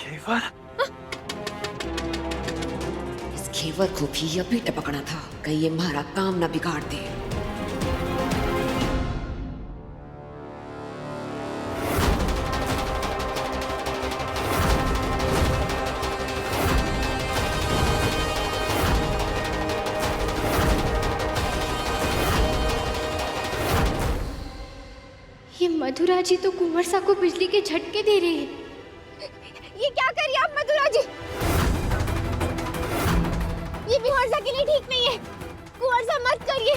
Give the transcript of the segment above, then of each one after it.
घेवर? इस घेवर को भी अभी टपकना था, कहीं ये हमारा काम ना बिगाड़ दे। ये मधुरा जी तो कुंवर सा को बिजली के झटके दे रही है। ये क्या कर रही है आप मधुरा जी? ये कुंवर सा के लिए ठीक नहीं है। कुंवर सा मत करिए।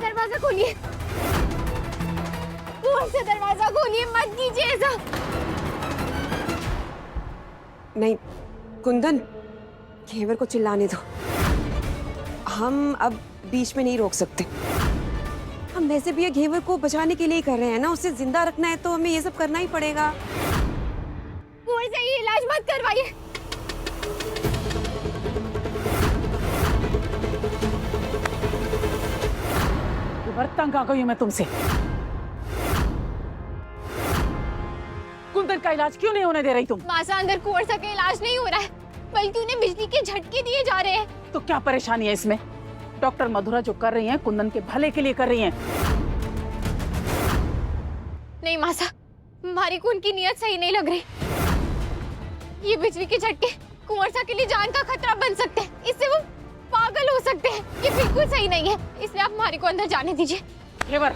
दरवाजा खोलिए। कुंवर सा दरवाजा खोलिए, मत कीजिए ऐसा। नहीं कुंदन, घेवर को चिल्लाने दो। हम अब बीच में नहीं रोक सकते। हम वैसे भी ये घेवर को बचाने के लिए कर रहे हैं ना, उसे जिंदा रखना है तो हमें ये सब करना ही पड़ेगा। कुंवर सा ये इलाज मत करवाइए। तंग आ गई हूं मैं तुमसे। कुंदन का इलाज क्यों नहीं होने दे रही तुम? मासा अंदर कुंवर सा का इलाज नहीं हो रहा है, बल्कि उन्हें बिजली के झटके दिए जा रहे हैं। तो क्या परेशानी है इसमें? डॉक्टर मधुरा जो कर रही हैं कुंदन के भले के लिए कर रही हैं। नहीं मासा, हमारी को उनकी नियत सही नहीं लग रही। ये बिजली के झटके कुंवर सा के लिए जान का खतरा बन सकते हैं, इससे वो पागल हो सकते हैं। ये बिल्कुल सही नहीं है, इसलिए आप हमारी को अंदर जाने दीजिए। घेवर,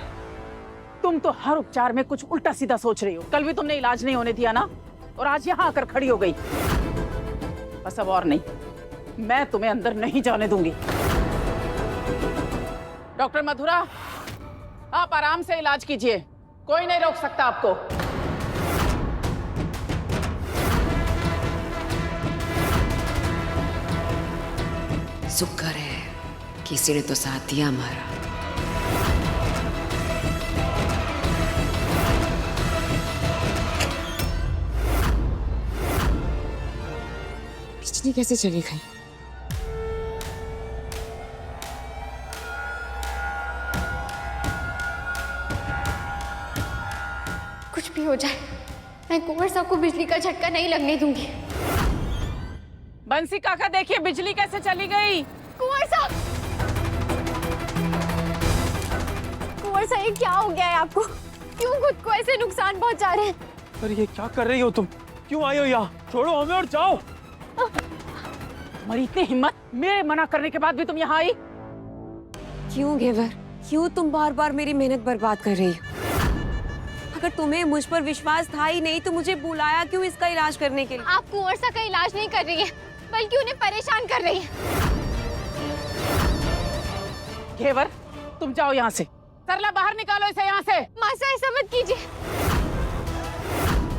तुम तो हर उपचार में कुछ उल्टा सीधा सोच रही हो। कल भी तुमने इलाज नहीं होने दिया ना, और आज यहाँ आकर खड़ी हो गई। बस अब और नहीं, मैं तुम्हें अंदर नहीं जाने दूंगी। डॉक्टर मधुरा, आप आराम से इलाज कीजिए, कोई नहीं रोक सकता आपको। शुक्र है किसी ने तो साथ दिया हमारा। बिजली कैसे चली गई? कुछ भी हो जाए, मैं कुंवर सा को बिजली का झटका नहीं लगने दूंगी। बंसी काका, देखिए बिजली कैसे चली गई। कुंवर सा, कुंवर सा ये क्या हो गया है आपको? क्यों खुद को ऐसे नुकसान पहुंचा रहे हैं? अरे ये क्या कर रही हो तुम? क्यों आई हो यहाँ? छोड़ो हमें और जाओ। तुम्हारी इतनी हिम्मत, मेरे मना करने के बाद भी तुम यहाँ आई? क्यों घेवर, क्यों तुम बार बार मेरी मेहनत बर्बाद कर रही हो? अगर तुम्हें मुझ पर विश्वास था ही नहीं तो मुझे बुलाया क्यों इसका इलाज करने के लिए? आप कुंवर सा का इलाज नहीं कर रही है, बल्कि उन्हें परेशान कर रही है। घेवर, तुम जाओ यहाँ से। सरला, बाहर निकालो इसे यहाँ से। मासा ऐसा मत कीजिए,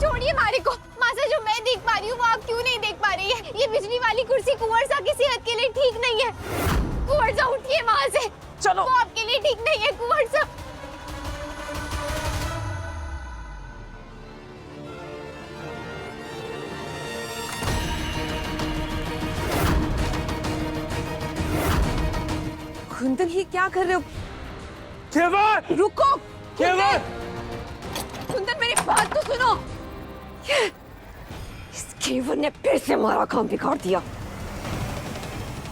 छोड़िए मारी को। मासा, जो मैं देख पा रही हूँ वो आप क्यों नहीं देख पा रही है? ये बिजली वाली कुर्सी कुंवर सा की सेहत के लिए ठीक नहीं है। कुंवर सा उठिए वहाँ से। चलो। वो आपके लिए ठीक नहीं है कुंवर सा। कुंदन, ये क्या कर रहे हो? घेवर! रुको घेवर! कुंदन, मेरी बात तो सुनो। इस घेवर ने फिर से हमारा काम बिगाड़ दिया।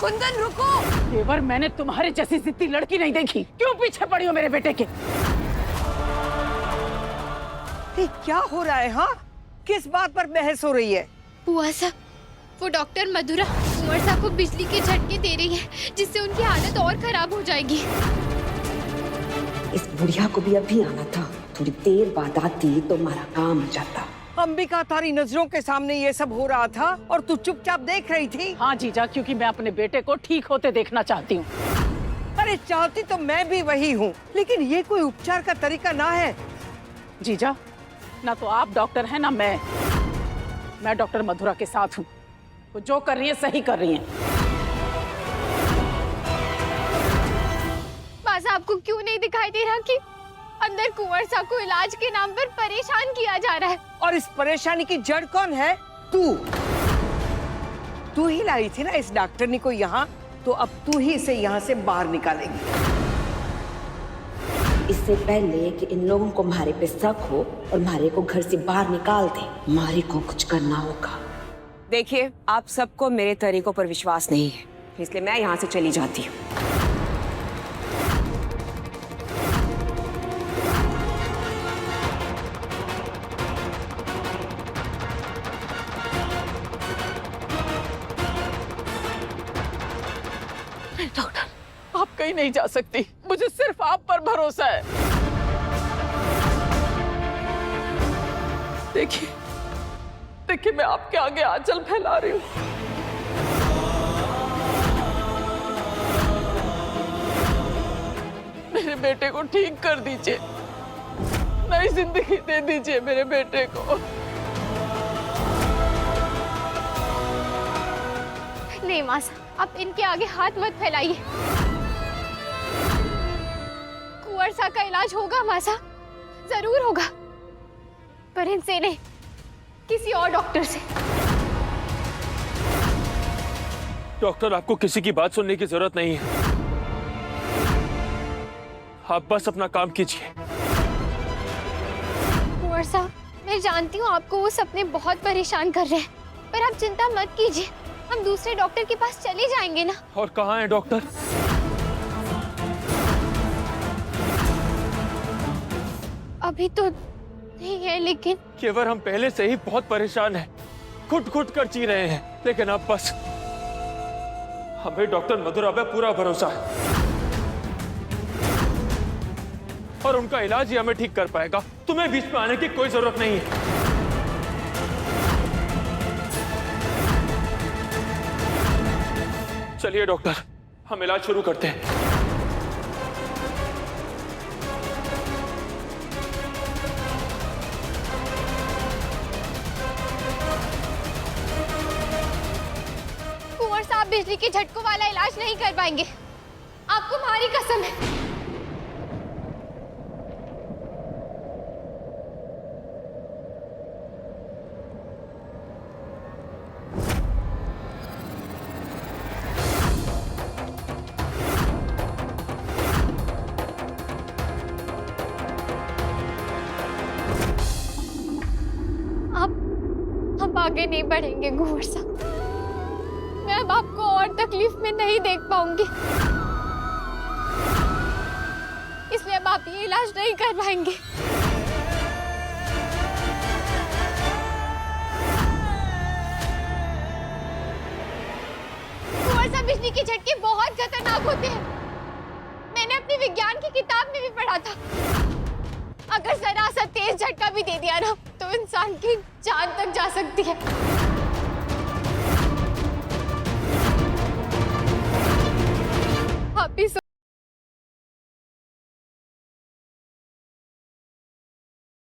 कुंदन रुको। घेवर, मैंने तुम्हारे जैसी जिद्दी लड़की नहीं देखी। क्यों पीछे पड़ी हो मेरे बेटे के? ये क्या हो रहा है? हाँ, किस बात पर बहस हो रही है? बुआ सा, वो डॉक्टर मधुरा कुंवर सा को बिजली के झटके दे रही है, जिससे उनकी हालत और खराब हो जाएगी। इस बुढ़िया को भी अभी आना था, थोड़ी देर बाद आती तो हमारा काम हो जाता। अंबिका, तारी नजरों के सामने ये सब हो रहा था और तू चुपचाप देख रही थी। हाँ जीजा, क्योंकि मैं अपने बेटे को ठीक होते देखना चाहती हूँ। अरे चाहती तो मैं भी वही हूँ, लेकिन ये कोई उपचार का तरीका ना है। जीजा, ना तो आप डॉक्टर हैं ना मैं डॉक्टर मधुरा के साथ हूँ। वो जो कर रही है सही कर रही है। मासा, आपको क्यों नहीं दिखाई दे रहा कि अंदर कुंवर सा को इलाज के नाम पर परेशान किया जा रहा है? और इस परेशानी की जड़ कौन है? तू ही लाई थी ना इस डॉक्टरनी को यहाँ, तो अब तू ही इसे यहाँ से बाहर निकालेगी। इससे पहले कि इन लोगों को मारे पे शक हो और मारे को घर से बाहर निकाल दे, मारे को कुछ करना होगा। देखिए, आप सबको मेरे तरीकों पर विश्वास नहीं है, इसलिए मैं यहाँ से चली जाती हूँ। डॉक्टर, आप कहीं नहीं जा सकती, मुझे सिर्फ आप पर भरोसा है। देखिए देखिए, मैं आपके आगे आंचल फैला रही हूँ। मेरे बेटे को ठीक कर दीजिए, नई जिंदगी दे दीजिए मेरे बेटे को। नहीं मासा, आप इनके आगे हाथ मत फैलाइए। कुंवर सा का इलाज होगा मासा, जरूर होगा, पर इनसे नहीं, किसी और डॉक्टर से। डॉक्टर, आपको किसी की बात सुनने की जरूरत नहीं है, आप बस अपना काम कीजिए। कुंवर साहब, मैं जानती हूँ आपको वो सपने बहुत परेशान कर रहे हैं, पर आप चिंता मत कीजिए, हम दूसरे डॉक्टर के पास चले जाएंगे ना। और कहाँ है डॉक्टर? अभी तो नहीं है, लेकिन केवल हम पहले से ही बहुत परेशान हैं, घुट घुट कर जी रहे हैं, लेकिन अब बस हमें डॉक्टर मधुरा पे पूरा भरोसा है और उनका इलाज ही हमें ठीक कर पाएगा। तुम्हें बीच में आने की कोई जरूरत नहीं है। चलिए डॉक्टर, हम इलाज शुरू करते हैं। कुंवर साहब बिजली के झटकों वाला इलाज नहीं कर पाएंगे, आपको हमारी कसम है। हम आगे नहीं बढ़ेंगे कुंवर साहब, मैं अब आपको और तकलीफ में नहीं देख पाऊंगी, इसलिए अब आप ये इलाज नहीं कर पाएंगे। कुंवर साहब, बिजली के झटके बहुत खतरनाक होते हैं, मैंने अपनी विज्ञान की किताब में भी पढ़ा था। अगर जरा सा तेज झटका भी दे दिया ना, तो इंसान की जान तक जा सकती है।